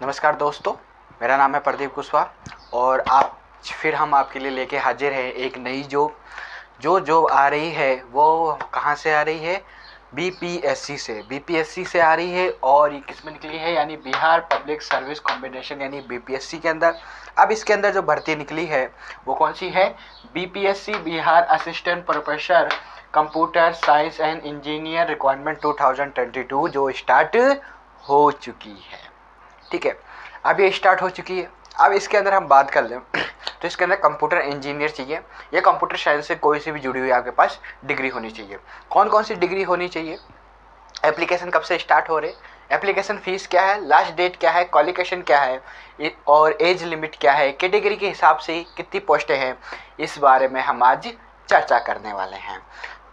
नमस्कार दोस्तों, मेरा नाम है प्रदीप कुशवाहा और हम आपके लिए लेके हाजिर हैं एक नई जॉब आ रही है। वो कहाँ से आ रही है? बीपीएससी से आ रही है। और ये किस में निकली है? यानी बिहार पब्लिक सर्विस कॉम्बिनेशन यानी बीपीएससी के अंदर। अब इसके अंदर जो भर्ती निकली है वो कौन सी है? BPSC Bihar assistant professor computer science and engineer requirement 2022 जो स्टार्ट हो चुकी है। ठीक है, अब ये स्टार्ट हो चुकी है। अब इसके अंदर हम बात कर लें तो इसके अंदर कंप्यूटर इंजीनियर चाहिए या कंप्यूटर साइंस से कोई सी भी जुड़ी हुई आपके पास डिग्री होनी चाहिए। कौन कौन सी डिग्री होनी चाहिए? एप्लीकेशन कब से स्टार्ट हो रहे? एप्लीकेशन फीस क्या है? लास्ट डेट क्या है? क्वालिफिकेशन क्या है? और एज लिमिट क्या है? कैटेगरी के हिसाब से कितनी पोस्टें हैं? इस बारे में हम आज चर्चा करने वाले हैं।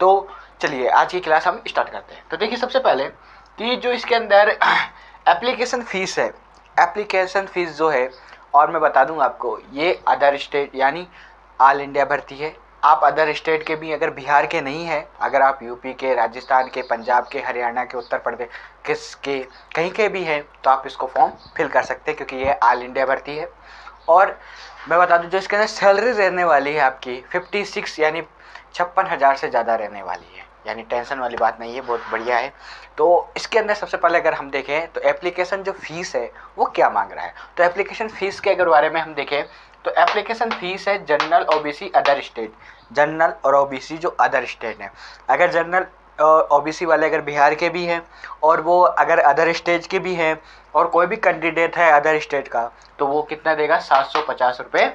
तो चलिए आज की क्लास हम स्टार्ट करते हैं। तो देखिए, सबसे पहले कि जो इसके अंदर एप्लीकेशन फ़ीस है, एप्लीकेशन फ़ीस जो है, और मैं बता दूं आपको, ये अदर स्टेट यानी ऑल इंडिया भर्ती है। आप अदर स्टेट के भी, अगर बिहार के नहीं हैं, अगर आप यूपी के, राजस्थान के, पंजाब के, हरियाणा के, उत्तर प्रदेश के कहीं के भी हैं तो आप इसको फॉर्म फिल कर सकते हैं, क्योंकि ये ऑल इंडिया भर्ती है। और मैं बता दूं, जो इसके अंदर सैलरी रहने वाली है आपकी 56 यानी 56,000 से ज़्यादा रहने वाली है। यानी टेंशन वाली बात नहीं है, बहुत बढ़िया है। तो इसके अंदर सबसे पहले अगर हम देखें तो एप्लीकेशन जो फ़ीस है वो क्या मांग रहा है। तो एप्लीकेशन फ़ीस के अगर बारे में हम देखें तो एप्लीकेशन फ़ीस है general, OBC, other state. General और ओबीसी जो अदर स्टेट है, अगर जनरल ओबीसी वाले अगर बिहार के भी हैं और वो अगर अदर स्टेट के भी हैं और कोई भी कैंडिडेट है अदर स्टेट का, तो वो कितना देगा? 750 रुपये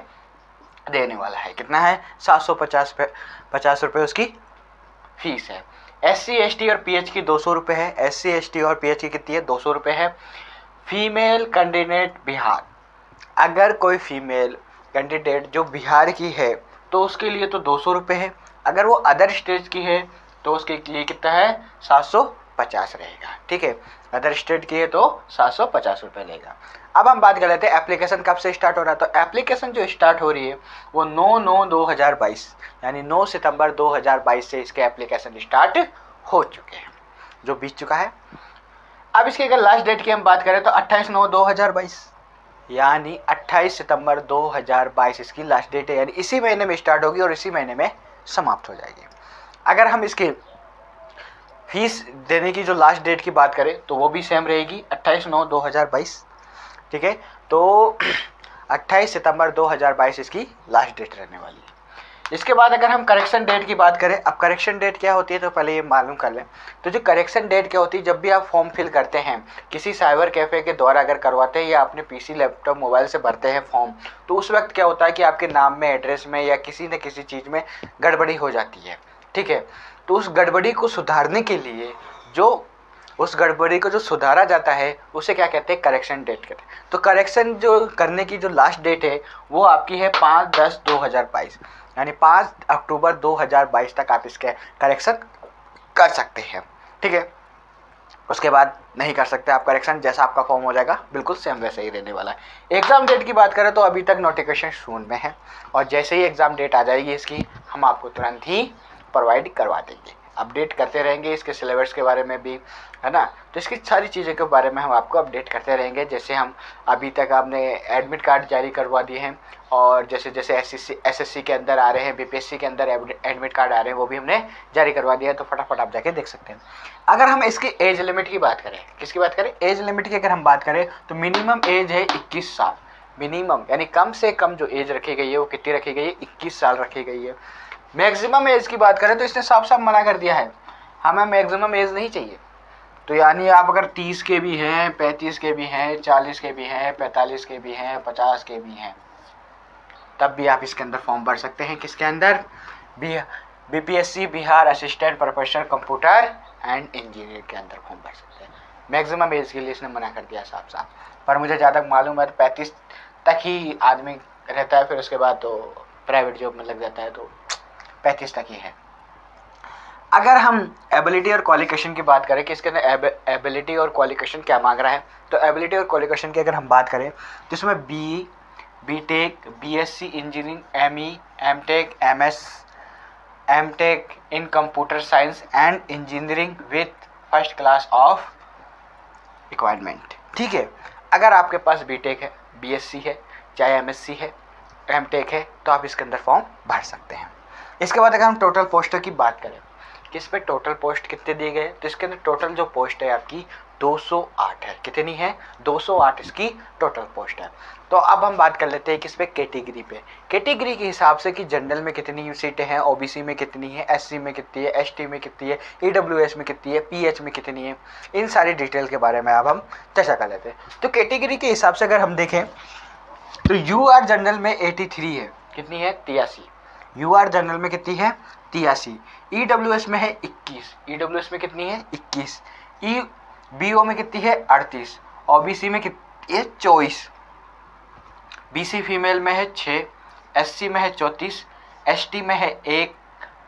देने वाला है। कितना है? 750 रुपये उसकी फीस है। SC ST और PH की 200 रुपये है। SC ST और PH की कितनी है? 200 रुपये है। फीमेल कैंडिडेट बिहार, अगर कोई फीमेल कैंडिडेट जो बिहार की है तो उसके लिए तो 200 रुपये है। अगर वो अदर स्टेट की है तो उसके लिए कितना है? 750 रहेगा। ठीक है, अदर स्टेट की है तो 750 रुपये लेगा। अब हम बात कर लेते हैं एप्लीकेशन कब से स्टार्ट हो रहा है। तो एप्लीकेशन जो स्टार्ट हो रही है वो 9/9/2022 यानी 9 सितंबर 2022 से इसके एप्लीकेशन स्टार्ट हो चुके हैं, जो बीत चुका है। अब इसकी अगर लास्ट डेट की हम बात करें तो 28/9/2022 यानी 28 सितंबर 2022 इसकी लास्ट डेट है। यानी इसी महीने में स्टार्ट होगी और इसी महीने में समाप्त हो जाएगी। अगर हम इसकी फीस देने की जो लास्ट डेट की बात करें तो वो भी सेम रहेगी, 28/9/2022। ठीक है, तो 28 सितंबर 2022 इसकी लास्ट डेट रहने वाली है। इसके बाद अगर हम करेक्शन डेट की बात करें, अब करेक्शन डेट क्या होती है तो पहले ये मालूम कर लें। तो जो करेक्शन डेट क्या होती है, जब भी आप फॉर्म फिल करते हैं किसी साइबर कैफ़े के द्वारा अगर करवाते हैं या अपने पीसी, लैपटॉप, मोबाइल से भरते हैं फॉर्म, तो उस वक्त क्या होता है कि आपके नाम में, एड्रेस में या किसी न किसी चीज़ में गड़बड़ी हो जाती है। ठीक है, तो उस गड़बड़ी को सुधारने के लिए उस गड़बड़ी को जो सुधारा जाता है उसे क्या कहते हैं? करेक्शन डेट कहते हैं। तो करेक्शन जो करने की जो लास्ट डेट है वो आपकी है 5/10/2022 यानी 5 अक्टूबर 2022 तक आप इसके करेक्शन कर सकते हैं। ठीक है, उसके बाद नहीं कर सकते आप करेक्शन। जैसा आपका फॉर्म हो जाएगा बिल्कुल सेम वैसे ही रहने वाला है। एग्ज़ाम डेट की बात करें तो अभी तक नोटिफिकेशन शून्य में है और जैसे ही एग्ज़ाम डेट आ जाएगी इसकी, हम आपको तुरंत ही प्रोवाइड करवा देंगे। अपडेट करते रहेंगे इसके सिलेबस के बारे में भी, है ना। तो इसकी सारी चीज़ों के बारे में हम आपको अपडेट करते रहेंगे। जैसे हम अभी तक आपने एडमिट कार्ड जारी करवा दिए हैं और जैसे जैसे SSC के अंदर आ रहे हैं, BPSC के अंदर एडमिट कार्ड आ रहे हैं, वो भी हमने जारी करवा दिया है। तो फटाफट आप जाके देख सकते हैं। अगर हम इसकी एज लिमिट की बात करें, किसकी बात करें? एज लिमिट की अगर हम बात करें तो मिनिमम एज है 21 साल। मिनिमम यानी कम से कम जो एज रखी गई है वो कितनी रखी गई है? 21 साल रखी गई है। मैक्सिमम एज की बात करें तो इसने साफ साफ मना कर दिया है, हमें मैक्सिमम एज नहीं चाहिए। तो यानी आप अगर 30 के भी हैं, 35 के भी हैं, 40 के भी हैं, 45 के भी हैं, 50 के भी हैं, तब भी आप इसके अंदर फॉर्म भर सकते हैं। किसके अंदर? BPSC Bihar assistant professor computer and engineer के अंदर फॉर्म भर सकते हैं। मैक्सिमम एज के लिए इसने मना कर दिया साफ साफ। पर मुझे ज़्यादा मालूम है तो 35 तक ही आदमी रहता है, फिर उसके बाद तो प्राइवेट जॉब में लग जाता है, तो 35 तक ही है। अगर हम एबिलिटी और क्वालिफिकेशन की बात करें कि इसके अंदर एबिलिटी और क्वालिफिकेशन क्या मांग रहा है, तो एबिलिटी और क्वालिफिकेशन की अगर हम बात करें तो इसमें BTech, BSc engineering, ME, MTech, MTech in computer science and engineering with first class of requirement. ठीक है, अगर आपके पास बीटेक है, बीएससी है, चाहे एमएससी है, एमटेक है, तो आप इसके अंदर फॉर्म भर सकते हैं। इसके बाद अगर हम टोटल पोस्टों की बात करें कि इस पर टोटल पोस्ट कितने दिए गए, तो इसके अंदर टोटल जो पोस्ट है आपकी 208 है। कितनी है? 208 इसकी टोटल पोस्ट है। तो अब हम बात कर लेते हैं कि इस पे कैटेगरी पे, कैटेगरी के हिसाब से कि जनरल में कितनी सीटें हैं, ओबीसी में कितनी है, एससी में कितनी है, एसटी में कितनी है, ईडब्ल्यूएस में कितनी है, पीएच में कितनी है, इन सारी डिटेल के बारे में अब हम चर्चा कर लेते हैं। तो कैटेगरी के हिसाब से अगर हम देखें तो यूआर जनरल में 83 है। कितनी है? 83। यूआर जनरल में कितनी है? 83। ईडब्ल्यूएस में है 21। ईडब्ल्यूएस में कितनी है? 21। ई बीओ में कितनी है? 38। ओबीसी में कितनी है? 24। बीसी फीमेल में है 6, एससी में है 34, एसटी में है 1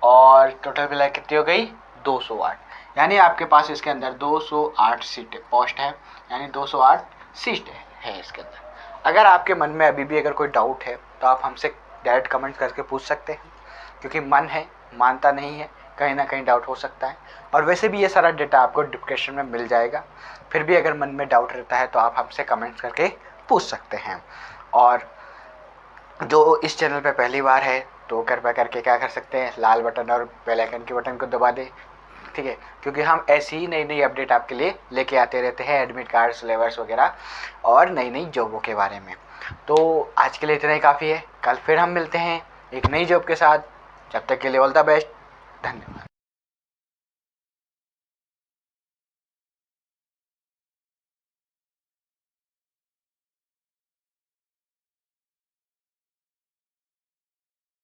और टोटल मिला कितनी हो गई? 208। यानी आपके पास इसके अंदर 208 सीटें पोस्ट है, यानी 208 सीटें है इसके अंदर। अगर आपके मन में अभी भी अगर कोई डाउट है तो आप हमसे डायरेक्ट कमेंट करके पूछ सकते हैं, क्योंकि मन है, मानता नहीं है, कहीं ना कहीं डाउट हो सकता है। और वैसे भी ये सारा डेटा आपको डिस्क्रिप्शन में मिल जाएगा। फिर भी अगर मन में डाउट रहता है तो आप हमसे कमेंट करके पूछ सकते हैं। और जो इस चैनल पे पहली बार है तो कृपया करके क्या कर सकते हैं, लाल बटन और बेल आइकन के बटन को दबा दें, ठीक है, क्योंकि हम ऐसी ही नई नई अपडेट आपके लिए लेके आते रहते हैं, एडमिट कार्ड, सिलेबस वगैरह और नई नई जॉबों के बारे में। तो आज के लिए इतना ही काफ़ी है। कल फिर हम मिलते हैं एक नई जॉब के साथ। जब तक के लिए ऑल द बेस्ट। धन्यवाद।